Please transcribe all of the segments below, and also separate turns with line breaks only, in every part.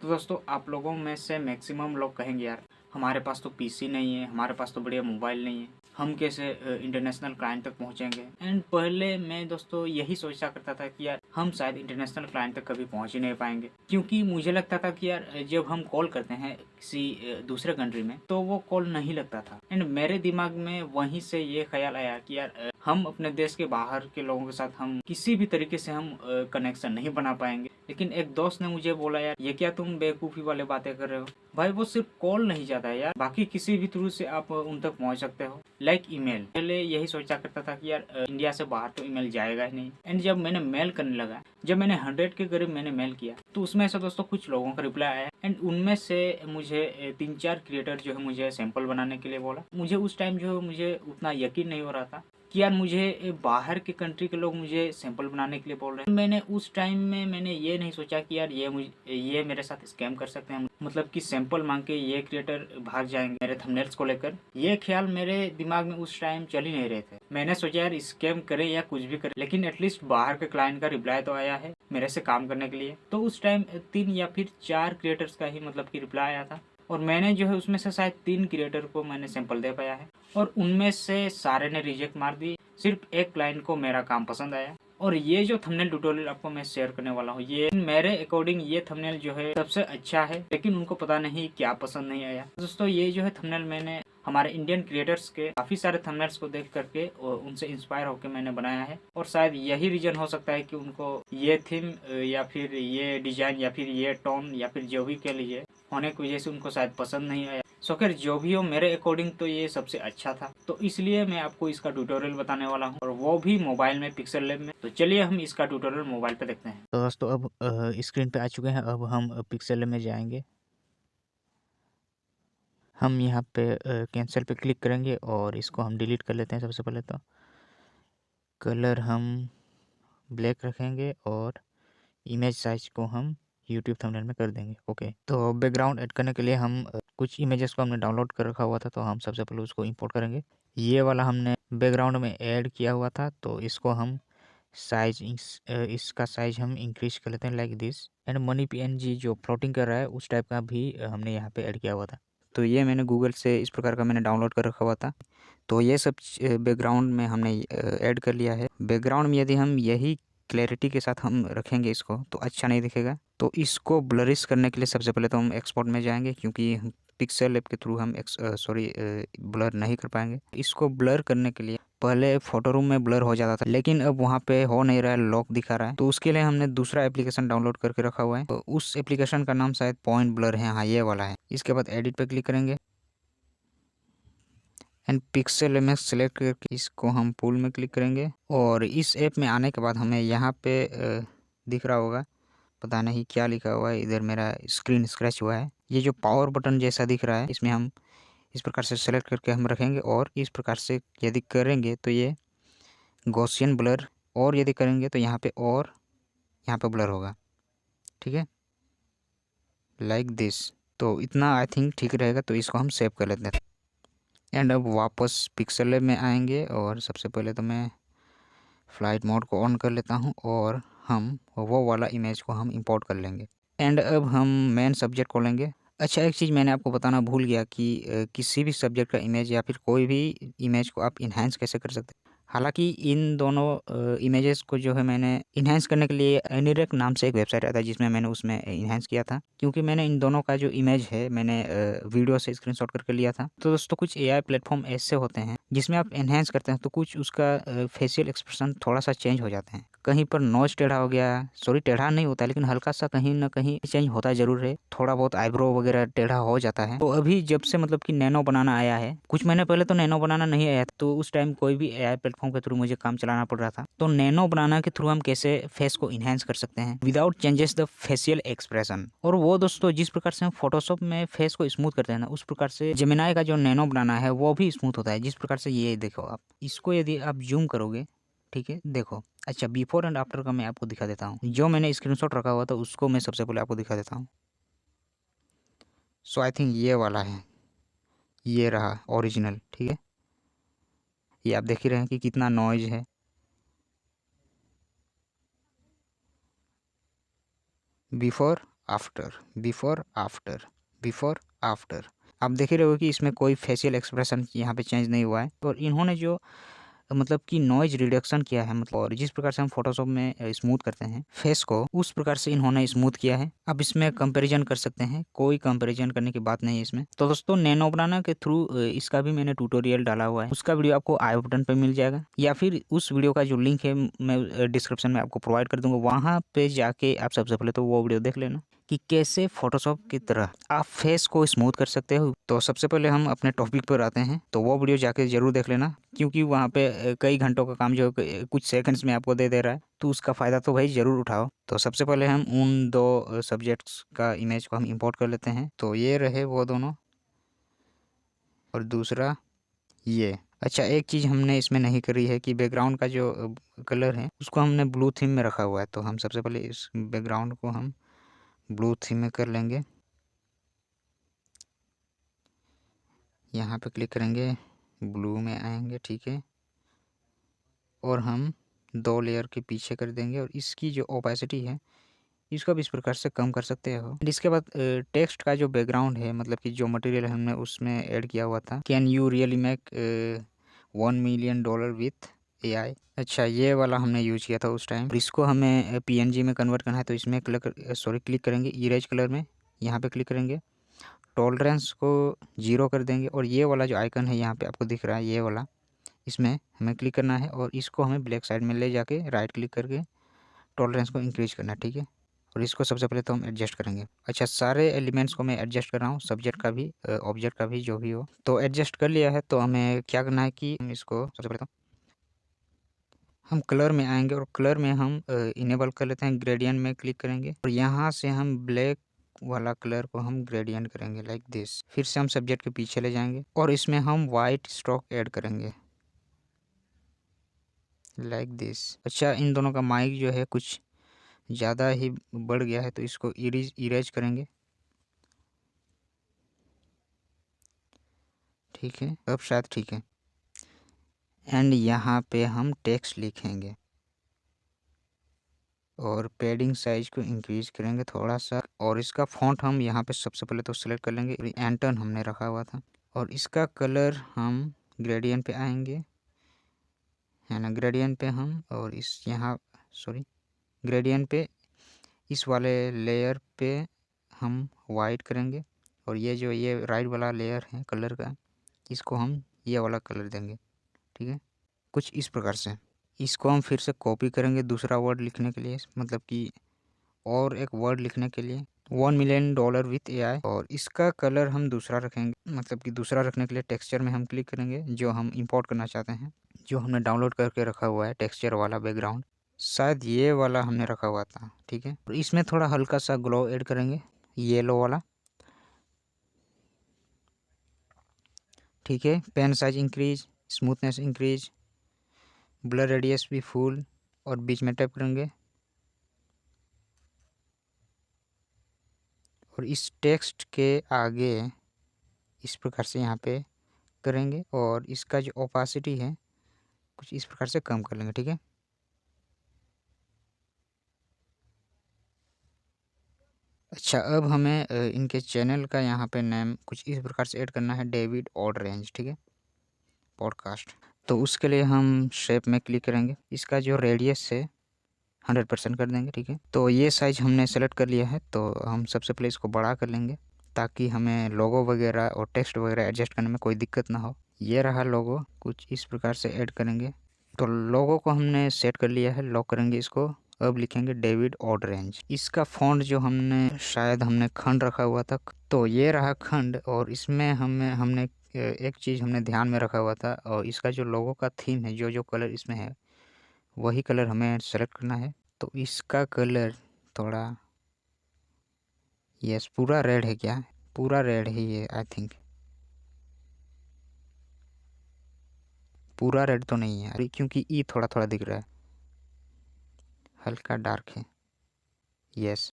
तो दोस्तों आप लोगों में से मैक्सिमम लोग कहेंगे यार हमारे पास तो पीसी नहीं है, हमारे पास तो बढ़िया मोबाइल नहीं है, हम कैसे इंटरनेशनल क्लाइंट तक पहुंचेंगे। एंड पहले मैं दोस्तों यही सोचा करता था कि यार हम शायद इंटरनेशनल क्लाइंट तक कभी पहुंच ही नहीं पाएंगे, क्योंकि मुझे लगता था कि यार जब हम कॉल करते हैं किसी दूसरे कंट्री में तो वो कॉल नहीं लगता था। एंड मेरे दिमाग में वहीं से ये ख्याल आया कि यार हम अपने देश के बाहर के लोगों के साथ हम किसी भी तरीके से हम कनेक्शन नहीं बना पाएंगे। लेकिन एक दोस्त ने मुझे बोला यार ये क्या तुम बेवकूफ़ी वाले बातें कर रहे हो भाई, वो सिर्फ कॉल नहीं जाता है यार, बाकी किसी भी थ्रू से आप उन तक पहुंच सकते हो। लाइक ईमेल, पहले यही सोचा करता था कि यार इंडिया से बाहर तो ईमेल जाएगा ही नहीं। एंड जब मैंने मेल करने लगा, जब मैंने 100 के करीब मैंने मेल किया तो उसमें से दोस्तों कुछ लोगों का रिप्लाई आया। एंड उनमें से मुझे 3-4 क्रिएटर जो है मुझे सैंपल बनाने के लिए बोला। मुझे उस टाइम जो है मुझे उतना यकीन नहीं हो रहा था कि यार मुझे बाहर के कंट्री के लोग मुझे सैंपल बनाने के लिए बोल रहे हैं। मैंने उस टाइम में मैंने ये नहीं सोचा कि यार ये मेरे साथ स्कैम कर सकते हैं, मतलब कि सैंपल मांग के ये क्रिएटर भाग जाएंगे मेरे थंबनेल्स को लेकर। ये ख्याल मेरे दिमाग में उस टाइम चल ही नहीं रहे थे। मैंने सोचा यार स्कैम करें या कुछ भी करें, लेकिन एटलीस्ट बाहर के क्लाइंट का रिप्लाई तो आया है मेरे से काम करने के लिए। तो उस टाइम 3 या फिर 4 क्रिएटर्स का ही मतलब कि रिप्लाई आया था, और मैंने जो है उसमें से शायद 3 क्रिएटर को मैंने सैंपल दे पाया है, और उनमें से सारे ने रिजेक्ट मार दी। सिर्फ एक क्लाइंट को मेरा काम पसंद आया। और ये जो थंबनेल ट्यूटोरियल आपको मैं शेयर करने वाला हूँ, ये मेरे अकॉर्डिंग ये थंबनेल जो है सबसे अच्छा है, लेकिन उनको पता नहीं क्या पसंद नहीं आया। दोस्तों ये जो है थंबनेल मैंने हमारे इंडियन क्रिएटर्स के काफी सारे थंबनेल्स को देख करके और उनसे इंस्पायर होकर मैंने बनाया है, और शायद यही रीजन हो सकता है कि उनको ये थीम या फिर ये डिजाइन या फिर ये टोन या फिर जो भी कह लीजिए होने की वजह से उनको शायद पसंद नहीं आया। सो खैर जो भी हो, मेरे अकॉर्डिंग तो ये सबसे अच्छा था, तो इसलिए मैं आपको इसका ट्यूटोरियल बताने वाला हूँ, और वो भी मोबाइल में पिक्सल लैब में। तो चलिए हम इसका ट्यूटोरियल मोबाइल पे देखते हैं।
तो दोस्तों अब स्क्रीन पे आ चुके हैं। अब हम पिक्सल लैब में जाएंगे। हम यहाँ पे कैंसिल पे क्लिक करेंगे और इसको हम डिलीट कर लेते हैं। सबसे पहले तो कलर हम ब्लैक रखेंगे और इमेज साइज को हम यूट्यूब थंबनेल में कर देंगे। ओके, तो बैकग्राउंड ऐड करने के लिए हम कुछ इमेजेस को हमने डाउनलोड कर रखा हुआ था, तो हम सबसे पहले उसको इंपोर्ट करेंगे। ये वाला हमने बैकग्राउंड में ऐड किया हुआ था, तो इसको हम इसका साइज हम इंक्रीज कर लेते हैं like this. And money PNG जो फ्लोटिंग कर रहा है उस टाइप का भी हमने यहाँ पे ऐड किया हुआ था। तो ये मैंने गूगल से इस प्रकार का मैंने डाउनलोड कर रखा हुआ था। तो ये सब बैकग्राउंड में हमने ऐड कर लिया है। बैकग्राउंड में यदि हम यही क्लैरिटी के साथ हम रखेंगे इसको तो अच्छा नहीं दिखेगा। तो इसको ब्लरिश करने के लिए सबसे पहले तो हम एक्सपोर्ट में जाएंगे, क्योंकि पिक्सल ऐप के थ्रू हम ब्लर नहीं कर पाएंगे। इसको ब्लर करने के लिए पहले फोटो रूम में ब्लर हो जाता था, लेकिन अब वहाँ पे हो नहीं रहा है, लॉक दिखा रहा है। तो उसके लिए हमने दूसरा एप्लीकेशन डाउनलोड करके रखा हुआ है। तो उस एप्लीकेशन का नाम शायद पॉइंट ब्लर है। हाँ, ये वाला है। इसके बाद एडिट पे क्लिक करेंगे एंड पिक्सल इमेज सेलेक्ट करके इसको हम पुल में क्लिक करेंगे। और इस ऐप में आने के बाद हमें यहाँ पे दिख रहा होगा, पता नहीं क्या लिखा हुआ है, इधर मेरा स्क्रीन स्क्रैच हुआ है। ये जो पावर बटन जैसा दिख रहा है, इसमें हम इस प्रकार से सेलेक्ट करके हम रखेंगे, और इस प्रकार से यदि करेंगे तो ये गॉसियन ब्लर, और यदि करेंगे तो यहाँ पे और यहाँ पे ब्लर होगा। ठीक है, लाइक दिस। तो इतना आई थिंक ठीक रहेगा। तो इसको हम सेव कर लेते हैं। एंड अब वापस पिक्सल लैब में आएंगे, और सबसे पहले तो मैं फ्लाइट मोड को ऑन कर लेता हूँ, और हम वो वाला इमेज को हम इंपोर्ट कर लेंगे। एंड अब हम मेन सब्जेक्ट को लेंगे। अच्छा, एक चीज़ मैंने आपको बताना भूल गया कि किसी भी सब्जेक्ट का इमेज या फिर कोई भी इमेज को आप इन्हांस कैसे कर सकते हैं। हालांकि इन दोनों इमेजेस को जो है मैंने इन्हांस करने के लिए एनीरेक नाम से एक वेबसाइट आता है, जिसमें मैंने उसमें इन्हांस किया था, क्योंकि मैंने इन दोनों का जो इमेज है मैंने वीडियो से स्क्रीनशॉट करके लिया था। तो दोस्तों कुछ एआई प्लेटफॉर्म ऐसे होते हैं जिसमें आप इन्हांस करते हैं तो कुछ उसका फेशियल एक्सप्रेशन थोड़ा सा चेंज हो जाते हैं। कहीं पर नोज टेढ़ा हो गया, सॉरी टेढ़ा नहीं होता लेकिन हल्का सा कहीं ना कहीं चेंज होता जरूर है। थोड़ा बहुत आईब्रो वगैरह टेढ़ा हो जाता है। तो अभी जब से मतलब कि नैनो बनाना आया है, कुछ महीने पहले तो नैनो बनाना नहीं आया था, तो उस टाइम कोई भी एआई प्लेटफॉर्म के थ्रू मुझे काम चलाना पड़ रहा था। तो नैनो बनाना के थ्रू हम कैसे फेस को इन्हांस कर सकते हैं without changes the facial expression. और वो दोस्तों जिस प्रकार से हम फोटोशॉप में फेस को स्मूथ करते हैं ना, उस प्रकार से जेमिनाई का जो नैनो बनाना है वो भी स्मूथ होता है। जिस प्रकार से ये देखो, आप इसको यदि आप जूम करोगे, ठीक है, देखो। अच्छा, बिफोर एंड आफ्टर का मैं आपको दिखा देता हूँ। जो मैंने स्क्रीनशॉट रखा हुआ था उसको मैं सबसे पहले आपको दिखा देता हूँ। सो आई थिंक ये वाला है, ये रहा ओरिजिनल। ठीक है, ये आप देख ही रहे हैं कि कितना नॉइज है। Before after, before after, before after. आप देख ही रहे हो कि इसमें कोई फेशियल एक्सप्रेशन यहाँ पे चेंज नहीं हुआ है। और इन्होंने जो मतलब कि नॉइज रिडक्शन किया है, मतलब और जिस प्रकार से हम फोटोशॉप में स्मूथ करते हैं फेस को, उस प्रकार से इन्होंने स्मूथ किया है। अब इसमें कंपैरिजन कर सकते हैं, कोई कंपैरिजन करने की बात नहीं है इसमें। तो दोस्तों नैनो बनाना के थ्रू इसका भी मैंने ट्यूटोरियल डाला हुआ है, उसका वीडियो आपको आई बटन पर मिल जाएगा, या फिर उस वीडियो का जो लिंक है मैं डिस्क्रिप्शन में आपको प्रोवाइड कर दूंगा, वहाँ पे जाके आप सबसे पहले तो वो वीडियो देख लेना कि कैसे फोटोशॉप की तरह आप फेस को स्मूथ कर सकते हो। तो सबसे पहले हम अपने टॉपिक पर आते हैं, तो वो वीडियो जाके जरूर देख लेना, क्योंकि वहाँ पे कई घंटों का काम जो कुछ सेकंड्स में आपको दे दे रहा है, तो उसका फ़ायदा तो भाई ज़रूर उठाओ। तो सबसे पहले हम उन दो सब्जेक्ट्स का इमेज को हम इंपोर्ट कर लेते हैं। तो ये रहे वो दोनों, और दूसरा ये। अच्छा, एक चीज़ हमने इसमें नहीं करी है कि बैकग्राउंड का जो कलर है उसको हमने ब्लू थीम में रखा हुआ है। तो हम सबसे पहले इस बैकग्राउंड को हम ब्लू थीम में कर लेंगे। यहाँ पे क्लिक करेंगे, ब्लू में आएंगे, ठीक है, और हम 2 लेयर के पीछे कर देंगे, और इसकी जो ओपेसिटी है इसको भी इस प्रकार से कम कर सकते हो। इसके बाद टेक्स्ट का जो बैकग्राउंड है, मतलब कि जो मटेरियल हमने उसमें ऐड किया हुआ था, can you really make $1 million with AI। अच्छा, ये वाला हमने यूज किया था उस टाइम। इसको हमें PNG में कन्वर्ट करना है, तो इसमें क्लिक करेंगे, इरेज कलर में यहाँ पे क्लिक करेंगे, टॉलरेंस को 0 कर देंगे, और ये वाला जो आइकन है यहाँ पे आपको दिख रहा है, ये वाला, इसमें हमें क्लिक करना है, और इसको हमें ब्लैक साइड में ले जाके राइट क्लिक करके टॉलरेंस को इंक्रीज करना है, ठीक है। और इसको सबसे पहले तो हम एडजस्ट करेंगे। अच्छा, सारे एलिमेंट्स को मैं एडजस्ट कर रहा हूँ, सब्जेक्ट का भी ऑब्जेक्ट का भी, जो भी हो। तो एडजस्ट कर लिया है, तो हमें क्या करना है कि हम इसको सबसे पहले तो हम कलर में आएंगे, और कलर में हम इनेबल कर लेते हैं, ग्रेडियंट में क्लिक करेंगे, और यहाँ से हम ब्लैक वाला कलर को हम ग्रेडियंट करेंगे लाइक दिस। फिर से हम सब्जेक्ट के पीछे ले जाएंगे, और इसमें हम वाइट स्ट्रोक ऐड करेंगे लाइक दिस। अच्छा, इन दोनों का माइक जो है कुछ ज़्यादा ही बढ़ गया है, तो इसको इरेज करेंगे, ठीक है, अब शायद ठीक है। एंड यहाँ पे हम टेक्स्ट लिखेंगे, और पैडिंग साइज को इंक्रीज करेंगे थोड़ा सा, और इसका फॉन्ट हम यहाँ पे सबसे पहले तो सेलेक्ट कर लेंगे, एंटन हमने रखा हुआ था, और इसका कलर हम ग्रेडियंट पे आएंगे, है ना, ग्रेडियंट पे हम, और इस यहाँ सॉरी ग्रेडियंट पे इस वाले लेयर पे हम वाइट करेंगे, और ये राइट वाला लेयर है कलर का, इसको हम ये वाला कलर देंगे, ठीक है, कुछ इस प्रकार से। इसको हम फिर से कॉपी करेंगे दूसरा वर्ड लिखने के लिए, मतलब कि और एक वर्ड लिखने के लिए, $1 million विथ AI, और इसका कलर हम दूसरा रखेंगे, मतलब कि दूसरा रखने के लिए टेक्सचर में हम क्लिक करेंगे, जो हम इंपोर्ट करना चाहते हैं, जो हमने डाउनलोड करके रखा हुआ है टेक्सचर वाला बैकग्राउंड, शायद ये वाला हमने रखा हुआ था, ठीक है। और इसमें थोड़ा हल्का सा ग्लो ऐड करेंगे, येलो वाला, ठीक है। Pen size increase, smoothness increase, blur radius भी फुल, और बीच में टैप करेंगे, और इस टेक्स्ट के आगे इस प्रकार से यहाँ पे करेंगे, और इसका जो ओपासिटी है कुछ इस प्रकार से कम कर लेंगे, ठीक है। अच्छा, अब हमें इनके चैनल का यहाँ पे नेम कुछ इस प्रकार से ऐड करना है, डेविड ऑडरेंज, ठीक है, पॉडकास्ट। तो उसके लिए हम शेप में क्लिक करेंगे, इसका जो रेडियस है 100% कर देंगे, ठीक है। तो ये साइज हमने सेलेक्ट कर लिया है, तो हम सबसे पहले इसको बड़ा कर लेंगे, ताकि हमें लोगो वगैरह और टेक्स्ट वगैरह एडजस्ट करने में कोई दिक्कत ना हो। ये रहा लोगो, कुछ इस प्रकार से ऐड करेंगे। तो लोगो को हमने सेट कर लिया है, लॉक करेंगे इसको। अब लिखेंगे डेविड ऑडरेंज। इसका फॉन्ट जो हमने खंड रखा हुआ था, तो ये रहा खंड, और इसमें हमने एक चीज़ हमने ध्यान में रखा हुआ था, और इसका जो लोगो का थीम है, जो कलर इसमें है वही कलर हमें सेलेक्ट करना है। तो इसका कलर थोड़ा, यस, पूरा रेड है क्या, पूरा रेड है ये, आई थिंक पूरा रेड तो नहीं है, क्योंकि ई थोड़ा थोड़ा दिख रहा है, हल्का डार्क है, यस।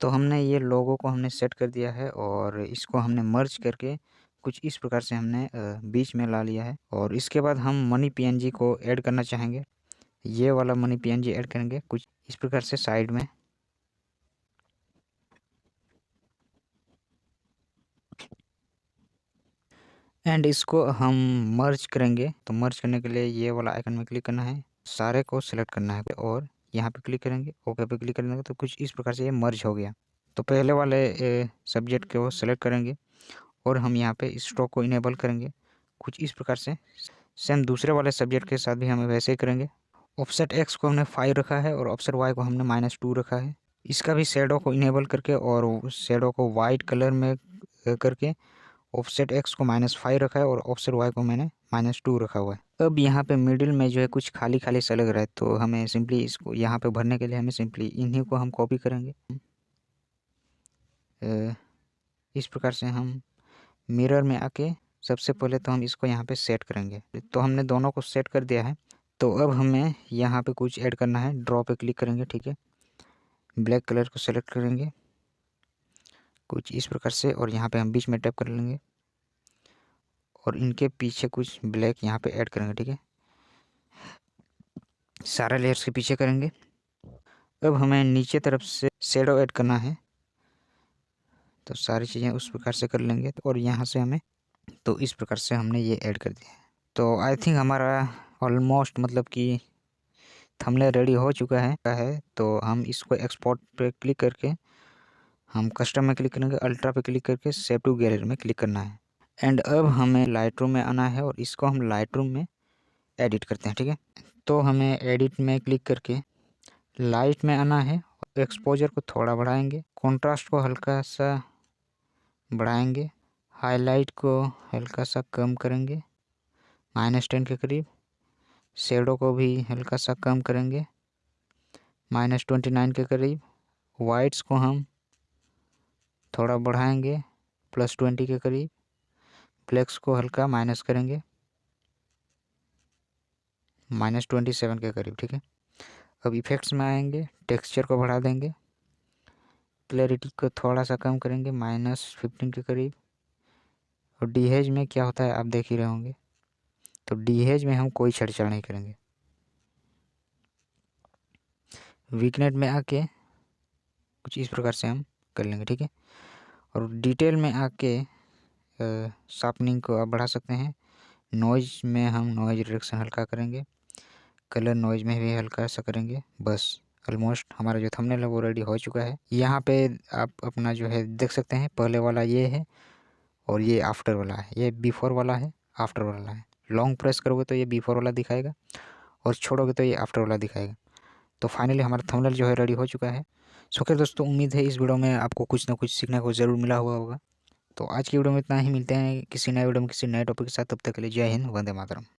तो हमने ये लोगो को हमने सेट कर दिया है, और इसको हमने मर्ज करके कुछ इस प्रकार से हमने बीच में ला लिया है। और इसके बाद हम मनी PNG को ऐड करना चाहेंगे, ये वाला मनी PNG ऐड करेंगे कुछ इस प्रकार से साइड में, एंड इसको हम मर्ज करेंगे। तो मर्ज करने के लिए ये वाला आइकन में क्लिक करना है, सारे को सिलेक्ट करना है और यहाँ पे क्लिक करेंगे, ओके पे क्लिक करेंगे तो कुछ इस प्रकार से ये मर्ज हो गया। तो पहले वाले सब्जेक्ट को सिलेक्ट करेंगे और हम यहाँ पे स्ट्रोक को इनेबल करेंगे कुछ इस प्रकार से। सेम दूसरे वाले सब्जेक्ट के साथ भी हमें वैसे ही करेंगे। ऑफसेट एक्स को हमने 5 रखा है और ऑफसेट वाई को हमने -2 रखा है। इसका भी शेडो को इनेबल करके और शेडो को वाइट कलर में करके ऑफसेट एक्स को -5 रखा है और ऑफसेट वाई को मैंने -2 रखा हुआ है। अब यहाँ पे मिडिल में जो है कुछ खाली खाली सा लग रहा है, तो हमें सिंपली इसको यहाँ पे भरने के लिए हमें सिंपली इन्हीं को हम कॉपी करेंगे। इस प्रकार से हम मिरर में आके सबसे पहले तो हम इसको यहाँ पे सेट करेंगे। तो हमने दोनों को सेट कर दिया है। तो अब हमें यहाँ पे कुछ ऐड करना है, ड्रॉ पे क्लिक करेंगे, ठीक है। ब्लैक कलर को सेलेक्ट करेंगे कुछ इस प्रकार से और यहाँ पे हम बीच में टैप कर लेंगे और इनके पीछे कुछ ब्लैक यहाँ पे ऐड करेंगे, ठीक है। सारे लेयर्स के पीछे करेंगे। अब हमें नीचे तरफ से शेडो ऐड करना है, तो सारी चीज़ें उस प्रकार से कर लेंगे और यहाँ से हमें, तो इस प्रकार से हमने ये ऐड कर दिया है। तो आई थिंक हमारा ऑलमोस्ट मतलब कि थंबनेल रेडी हो चुका है। तो हम इसको एक्सपोर्ट पे क्लिक करके हम कस्टम में क्लिक करेंगे, अल्ट्रा पे क्लिक करके सेव टू गैलरी में क्लिक करना है। एंड अब हमें लाइटरूम में आना है और इसको हम लाइटरूम में एडिट करते हैं, ठीक है। तो हमें एडिट में क्लिक करके लाइट में आना है, एक्सपोजर को थोड़ा बढ़ाएंगे, कॉन्ट्रास्ट को हल्का सा बढ़ाएंगे, हाईलाइट को हल्का सा कम करेंगे -10 के करीब, शेडो को भी हल्का सा कम करेंगे -29 के करीब, वाइट्स को हम थोड़ा बढ़ाएंगे +20 के करीब, ब्लैक्स को हल्का माइनस करेंगे -27 के करीब, ठीक है। अब इफेक्ट्स में आएंगे, टेक्सचर को बढ़ा देंगे, क्लैरिटी को थोड़ा सा कम करेंगे -15 के करीब। और डीहेज में क्या होता है आप देख ही रहे होंगे, तो डीहेज में हम कोई छेड़छाड़ नहीं करेंगे। वीकनेट में आके कुछ इस प्रकार से हम कर लेंगे, ठीक है। और डिटेल में आके शार्पनिंग को आप बढ़ा सकते हैं। नॉइज में हम नॉइज रिडक्शन हल्का करेंगे, कलर नॉइज में भी हल्का सा करेंगे। बस ऑलमोस्ट हमारा जो थंबनेल है वो रेडी हो चुका है। यहाँ पे आप अपना जो है देख सकते हैं, पहले वाला ये है और ये आफ्टर वाला है, ये बिफोर वाला है, आफ्टर वाला है। लॉन्ग प्रेस करोगे तो ये बिफोर वाला दिखाएगा और छोड़ोगे तो ये आफ्टर वाला दिखाएगा। तो फाइनली हमारा थंबनेल जो है रेडी हो चुका है। सो खैर दोस्तों, उम्मीद है इस वीडियो में आपको कुछ ना कुछ सीखने को ज़रूर मिला हुआ होगा। तो आज की वीडियो में इतना ही, मिलते हैं किसी नए वीडियो में किसी नए टॉपिक के साथ। तब तक के लिए जय हिंद, वंदे मातरम।